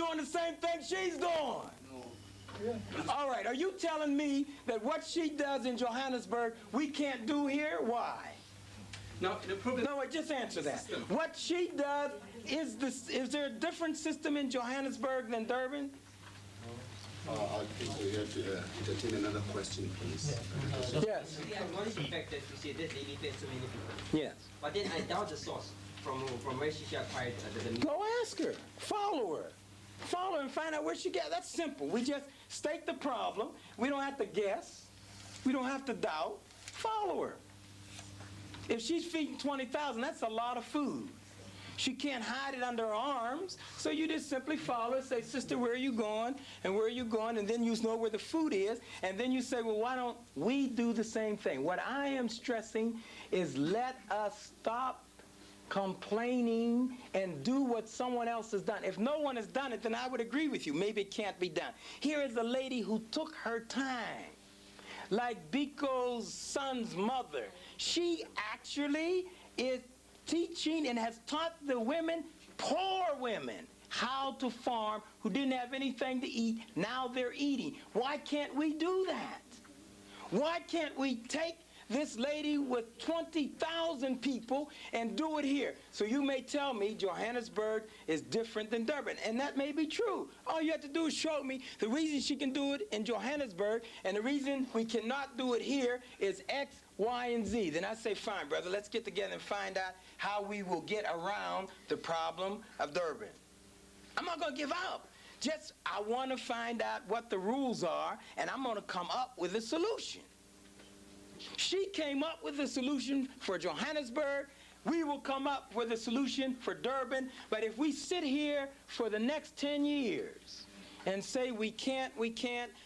doing the same thing she's doing. No. Yeah. All right, are you telling me that what she does in Johannesburg we can't do here? Why? Now, the problem... No, wait, just answer that. What she does, is there a different system in Johannesburg than Durban? I think we have to entertain another question, please. Yes. I acknowledge the fact that you say this lady paid so many people. Yes. But then I doubt the source from where she acquired the Go ask her. Follow her. Follow her and find out where she got. That's simple. We just state the problem. We don't have to guess. We don't have to doubt. Follow her. If she's feeding 20,000, that's a lot of food. She can't hide it under her arms, so you just simply follow her, say, sister, where are you going, and where are you going, and then you know where the food is, and then you say, well, why don't we do the same thing? What I am stressing is let us stop complaining and do what someone else has done. If no one has done it, then I would agree with you. Maybe it can't be done. Here is a lady who took her time, like Biko's son's mother. She actually is teaching and has taught the women, poor women, how to farm who didn't have anything to eat. Now they're eating. Why can't we do that? Why can't we take this lady with 20,000 people and do it here? So you may tell me Johannesburg is different than Durban, and that may be true. All you have to do is show me the reason she can do it in Johannesburg and the reason we cannot do it here is X, Y, and Z. Then I say, fine, brother, let's get together and find out how we will get around the problem of Durban. I'm not going to give up. Just, I want to find out what the rules are, and I'm going to come up with a solution. She came up with a solution for Johannesburg. We will come up with a solution for Durban. But if we sit here for the next 10 years and say we can't,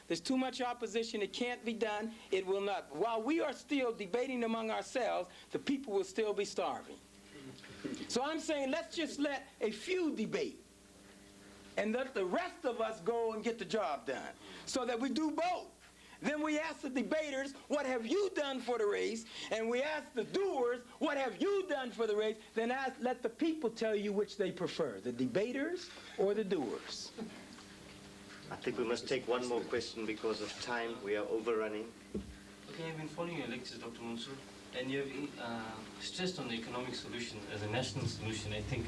there's too much opposition, it can't be done, it will not. While we are still debating among ourselves, the people will still be starving. So I'm saying let's just let a few debate and let the rest of us go and get the job done so that we do both. Then we ask the debaters, what have you done for the race? And we ask the doers, what have you done for the race? Then let the people tell you which they prefer, the debaters or the doers. I think we must take one more question because of time. We are overrunning. Okay, I've been following your lectures, Dr. Mansour, and you have stressed on the economic solution as a national solution, I think,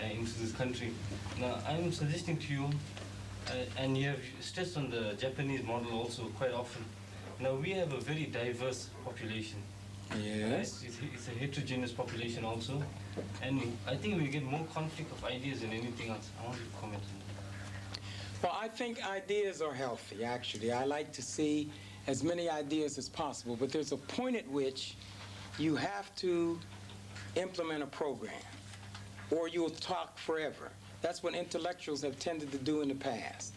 into this country. Now, I'm suggesting to you, and you have stressed on the Japanese model also quite often. Now, we have a very diverse population. Yes. It's a heterogeneous population also, and I think we get more conflict of ideas than anything else. I want you to comment on that. Well, I think ideas are healthy, actually. I like to see as many ideas as possible, but there's a point at which you have to implement a program, or you'll talk forever. That's what intellectuals have tended to do in the past.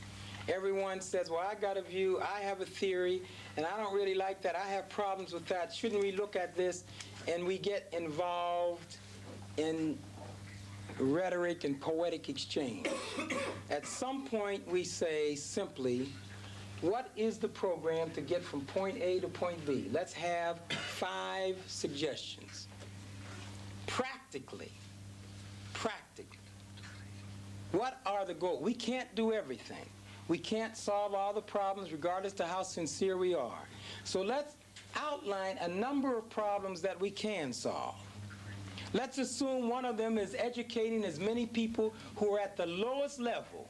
Everyone says, well, I got a view, I have a theory, and I don't really like that. I have problems with that. Shouldn't we look at this? And we get involved in rhetoric and poetic exchange. At some point, we say simply, what is the program to get from point A to point B? Let's have 5 suggestions. Practically. What are the goals? We can't do everything. We can't solve all the problems regardless to how sincere we are. So let's outline a number of problems that we can solve. Let's assume one of them is educating as many people who are at the lowest level,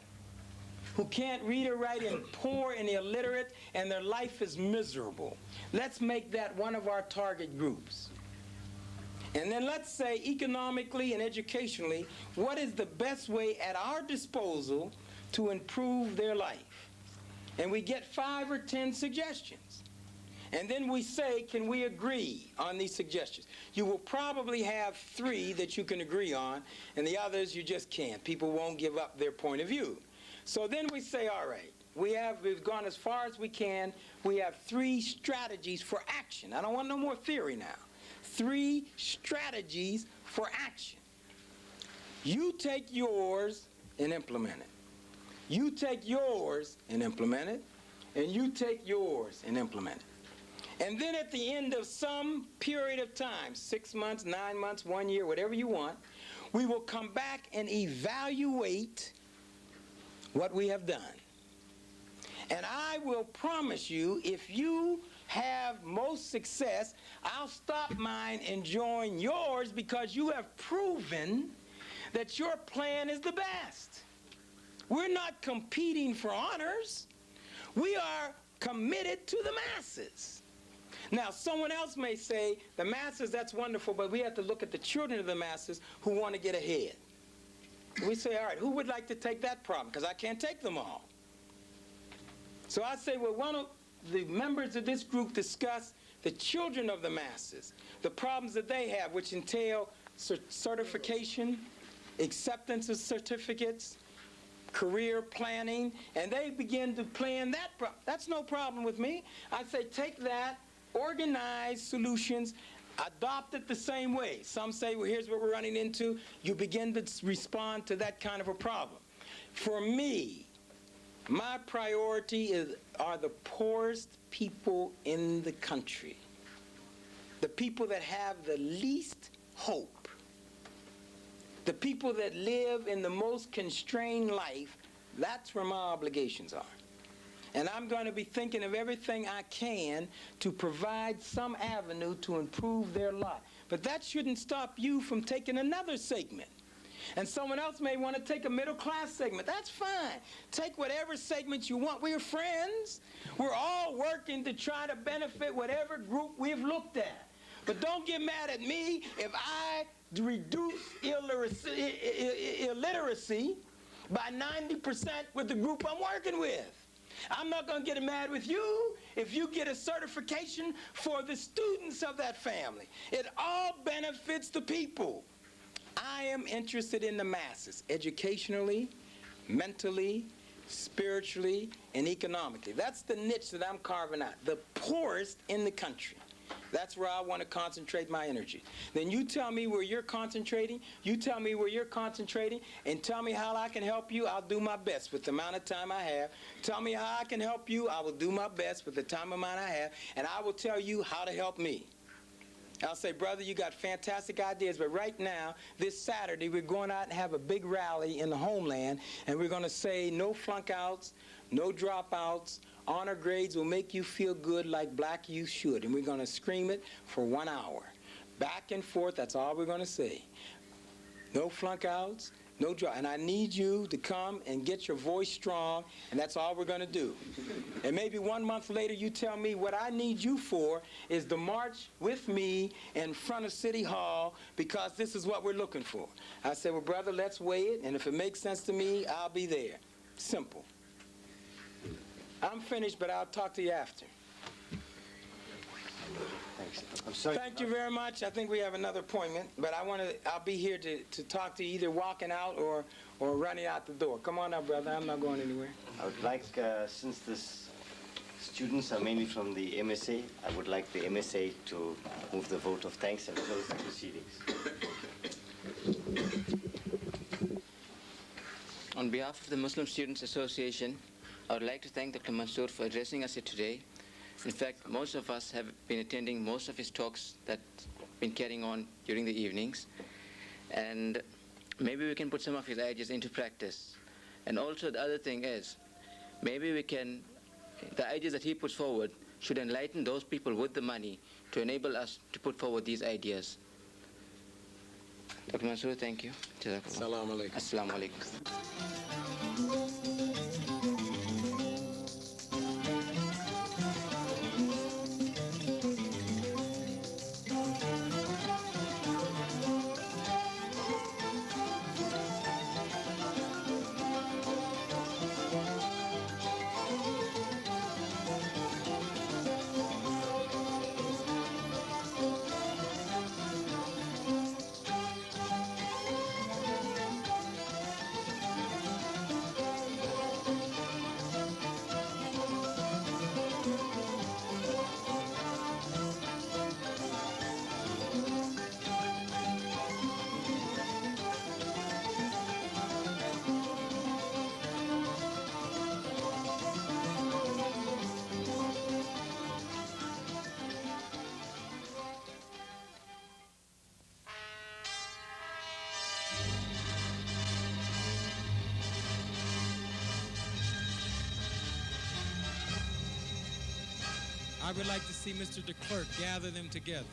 who can't read or write, and poor and illiterate, and their life is miserable. Let's make that one of our target groups. And then let's say economically and educationally, what is the best way at our disposal to improve their life? And we get 5 or 10 suggestions. And then we say, can we agree on these suggestions? You will probably have 3 that you can agree on, and the others you just can't. People won't give up their point of view. So then we say, all right, we've gone as far as we can. We have 3 strategies for action. I don't want no more theory now. 3 strategies for action. You take yours and implement it. You take yours and implement it. And you take yours and implement it. And then at the end of some period of time, 6 months, 9 months, 1 year, whatever you want, we will come back and evaluate what we have done. And I will promise you, if you have most success, I'll stop mine and join yours because you have proven that your plan is the best. We're not competing for honors. We are committed to the masses. Now, someone else may say, the masses, that's wonderful, but we have to look at the children of the masses who want to get ahead. We say, all right, who would like to take that problem? Because I can't take them all. So I say, well, why don't the members of this group discuss the children of the masses, the problems that they have, which entail certification, acceptance of certificates, career planning, and they begin to plan that problem. That's no problem with me. I say take that, organize solutions, adopt it the same way. Some say, well, here's what we're running into. You begin to respond to that kind of a problem. For me, my priority are the poorest people in the country, the people that have the least hope, the people that live in the most constrained life. That's where my obligations are. And I'm going to be thinking of everything I can to provide some avenue to improve their lot. But that shouldn't stop you from taking another segment. And someone else may want to take a middle-class segment. That's fine. Take whatever segment you want. We're friends. We're all working to try to benefit whatever group we've looked at. But don't get mad at me if I reduce illiteracy by 90% with the group I'm working with. I'm not going to get mad with you if you get a certification for the students of that family. It all benefits the people. I am interested in the masses, educationally, mentally, spiritually, and economically. That's the niche that I'm carving out, the poorest in the country. That's where I want to concentrate my energy. Then you tell me where you're concentrating, and tell me how I can help you. I'll do my best with the amount of time I have. Tell me how I can help you. I will do my best with the time amount I have, and I will tell you how to help me. I'll say, brother, you got fantastic ideas, but right now, this Saturday, we're going out and have a big rally in the homeland, and we're going to say no flunk-outs, no dropouts. Honor grades will make you feel good like black youth should, and we're going to scream it for 1 hour. Back and forth, that's all we're going to say. No flunk-outs, no drop. And I need you to come and get your voice strong, and that's all we're going to do. And maybe 1 month later, you tell me what I need you for is to march with me in front of City Hall because this is what we're looking for. I say, well, brother, let's weigh it, and if it makes sense to me, I'll be there. Simple. I'm finished, but I'll talk to you after. Thanks. I'm sorry. Thank you very much. I think we have another appointment, but I'll be here to talk to you either walking out or running out the door. Come on now, brother. I'm not going anywhere. I would like, since this students are mainly from the MSA, I would like the MSA to move the vote of thanks and close the proceedings. On behalf of the Muslim Students Association, I would like to thank Dr. Mansour for addressing us here today. In fact, most of us have been attending most of his talks that been carrying on during the evenings. And maybe we can put some of his ideas into practice. And also the other thing is, maybe the ideas that he puts forward should enlighten those people with the money to enable us to put forward these ideas. Dr. Mansour, thank you. Assalamu alaikum. Assalamu alaikum. would like to see Mr. de Klerk gather them together,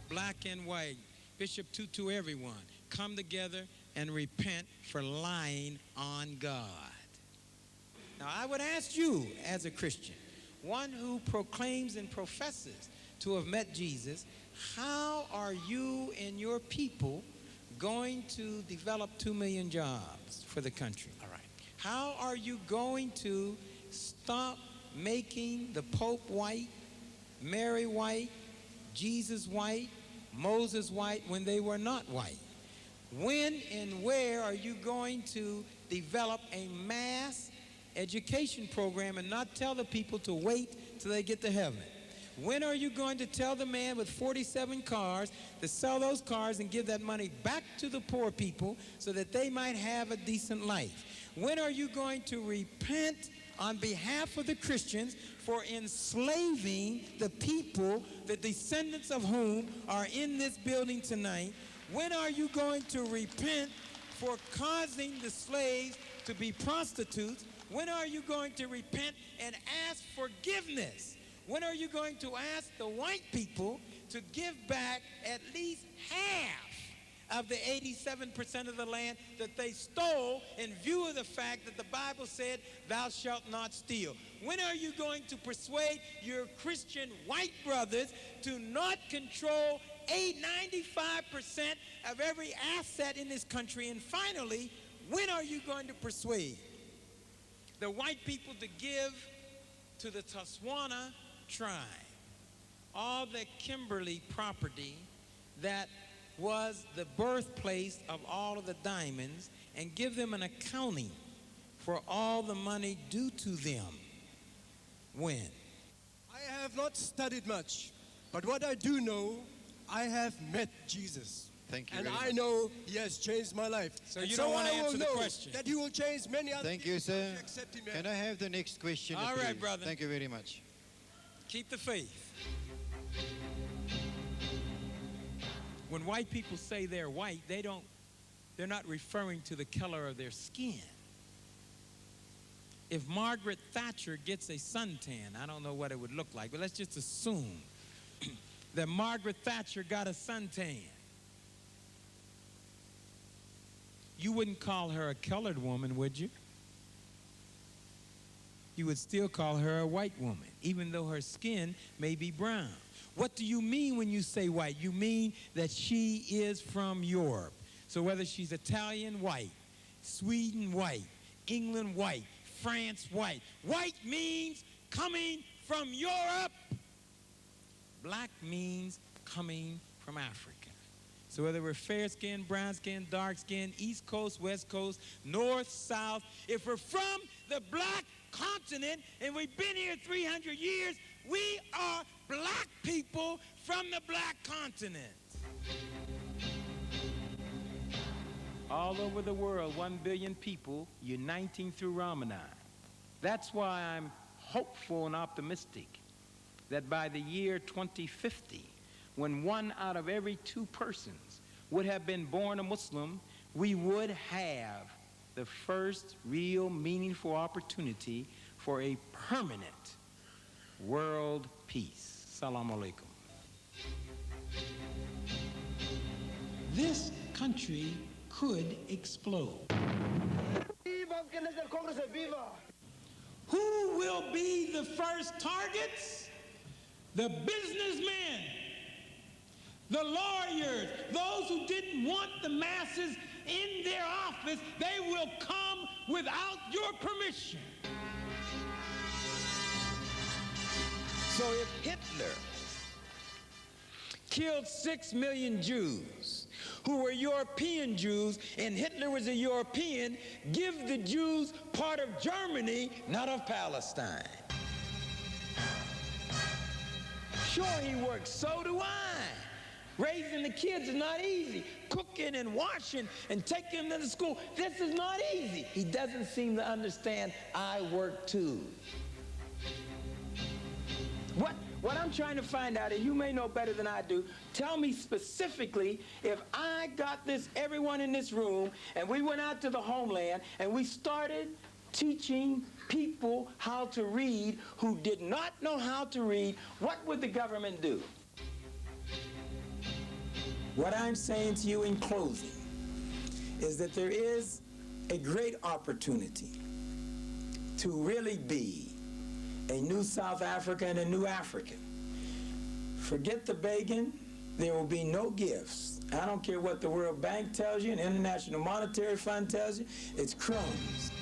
black and white, Bishop Tutu, everyone, come together and repent for lying on God. Now, I would ask you as a Christian, one who proclaims and professes to have met Jesus, how are you and your people going to develop 2 million jobs for the country? All right. How are you going to stop making the Pope white, Mary white, Jesus white, Moses white when they were not white? When and where are you going to develop a mass education program and not tell the people to wait till they get to heaven? When are you going to tell the man with 47 cars to sell those cars and give that money back to the poor people so that they might have a decent life? When are you going to repent on behalf of the Christians for enslaving the people, the descendants of whom are in this building tonight? When are you going to repent for causing the slaves to be prostitutes? When are you going to repent and ask forgiveness? When are you going to ask the white people to give back at least half of the 87% of the land that they stole in view of the fact that the Bible said, thou shalt not steal? When are you going to persuade your Christian white brothers to not control 95% of every asset in this country? And finally, when are you going to persuade the white people to give to the Tswana tribe all the Kimberly property that was the birthplace of all of the diamonds, and give them an accounting for all the money due to them? When? I have not studied much, but what I do know, I have met Jesus. Thank you And very I much. know he has changed my life. So you don't want to answer the question? That he will change many other Thank people you, sir. if accept him. Can I have the next question? All right, please? brother. Thank you very much. Keep the faith. When white people say they're white, they're not referring to the color of their skin. If Margaret Thatcher gets a suntan, I don't know what it would look like, but let's just assume that Margaret Thatcher got a suntan. You wouldn't call her a colored woman, would you? You would still call her a white woman, even though her skin may be brown. What do you mean when you say white? You mean that she is from Europe. So whether she's Italian, white, Sweden, white, England, white, France, white. White means coming from Europe. Black means coming from Africa. So whether we're fair skin, brown skin, dark skin, East Coast, West Coast, North, South, if we're from the black continent and we've been here 300 years, we are black people from the black continent. All over the world, 1 billion people uniting through Ramadan. That's why I'm hopeful and optimistic that by the year 2050, when 1 out of every 2 persons would have been born a Muslim, we would have the first real meaningful opportunity for a permanent world peace. Assalamu alaikum. This country could explode. Who will be the first targets? The businessmen, the lawyers, those who didn't want the masses in their office. They will come without your permission. So if Hitler killed 6 million Jews who were European Jews, and Hitler was a European, give the Jews part of Germany, not of Palestine. Sure, he works, so do I. Raising the kids is not easy. Cooking and washing and taking them to school, this is not easy. He doesn't seem to understand I work too. What I'm trying to find out, and you may know better than I do, tell me specifically, if I got this, everyone in this room, and we went out to the homeland and we started teaching people how to read who did not know how to read, what would the government do? What I'm saying to you in closing is that there is a great opportunity to really be a new South Africa and a new African. Forget the begging. There will be no gifts. I don't care what the World Bank tells you and the International Monetary Fund tells you. It's crumbs.